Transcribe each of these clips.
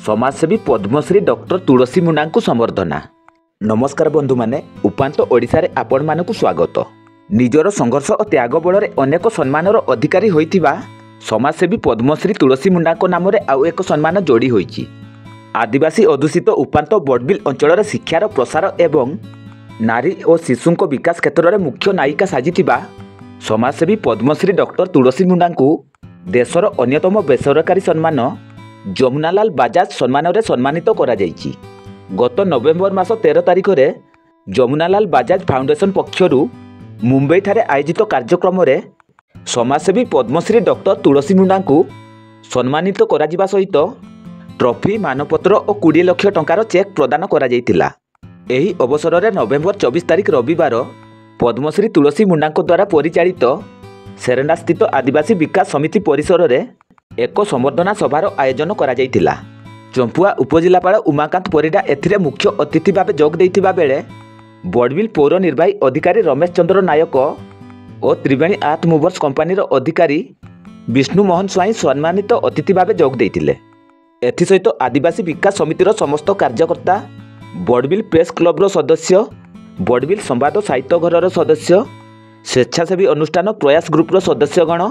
समाजसेवी पद्मश्री डॉक्टर तुलसी मुंडा को संबर्धना। नमस्कार बंधु माने, उपांत ओडिशा रे आपण मानकु स्वागत। निजर संघर्ष और त्याग बल अनेक सम्मानर अधिकारी होइथिबा समाजसेवी पद्मश्री तुलसी मुंडा को नाम रे आउ एक सम्मान जोड़ी होइछि। आदिवासी अधुषित उपांत बड़बिल अंचल शिक्षार प्रसार एवं नारी और शिशु विकास क्षेत्र में मुख्य नायिका साजिथिबा समाजसेवी पद्मश्री डॉक्टर तुलसी मुंडा को देशर अन्यतम बेसरकारी सम्मान जमुनालाल बाजाज सम्मान रे सम्मानित करा जायछि। गत नवेम्बर मास 13 तारिख रे जमुनालाल बाजाज फाउंडेशन पक्षरु मुंबई ठारे आयोजित कार्यक्रम रे समाजसेवी पद्मश्री डॉक्टर तुलसी मुंडा को सम्मानित करा जिबा सहित ट्रॉफी, मानपत्र और 20 लाख टंकार चेक प्रदान करा जायतिला। एही अवसर रे नवेम्बर 24 तारिख रविवार पद्मश्री तुलसी मुंडा द्वारा परिचालित सेरेना स्थित आदिवासी विकास समिति परिसर रे एक संबर्धना सभार आयोजन करा जायतिला। चंपुआ उपजिलापाल उमाकांत परिडा एथिरे मुख्य अतिथि भाव जोग देइथिबा बेले बड़बिल पौर निर्वाही अधिकारी रमेश चंद्र नायक और त्रिवेणी आर्थ मूवर्स कंपानी अधिकारी विष्णु मोहन स्वाई सम्मानित अतिथि भाव जोग देइथिले। एथिसहित आदिवासी विकास समितिर समस्त कार्यकर्ता, बड़बिल प्रेस क्लब सदस्य, बड़बिल संवाद साहित्य घर सदस्य, स्वेच्छासेवी अनुष्ठान प्रयास ग्रुपर सदस्यगण,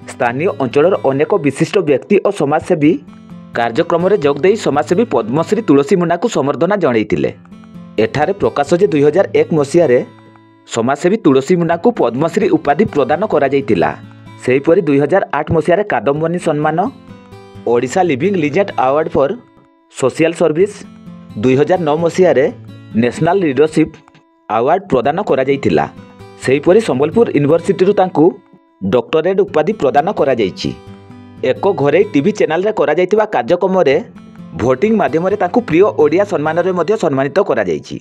स्थानीय अंचल अनेक विशिष्ट व्यक्ति और समाजसेवी कार्यक्रम में जोग देई समाजसेवी पद्मश्री तुलसी मुंडा को संबर्धना जणाइथिले। एठारे प्रकाश जे 2001 मसीह समाजसेवी तुलसी मुंडा को पद्मश्री उपाधि प्रदान करा जायतिला। सेहीपरि 2008 मसीह कादम्बनी सम्मान, Odisha living legend award for social service, 2009 Masih national leadership award प्रदान करा जायतिला। सेहीपरि संबलपुर यूनिवर्सिटी तांकु डॉक्टरेट उपाधि प्रदान करा जायछि। एक घरे टीवी चैनल रे करा जायतिबा कार्यक्रम रे भोटिंग माध्यम रे तांकु प्रिय ओडिया सम्मान रे मध्य सम्मानित करा जायछि।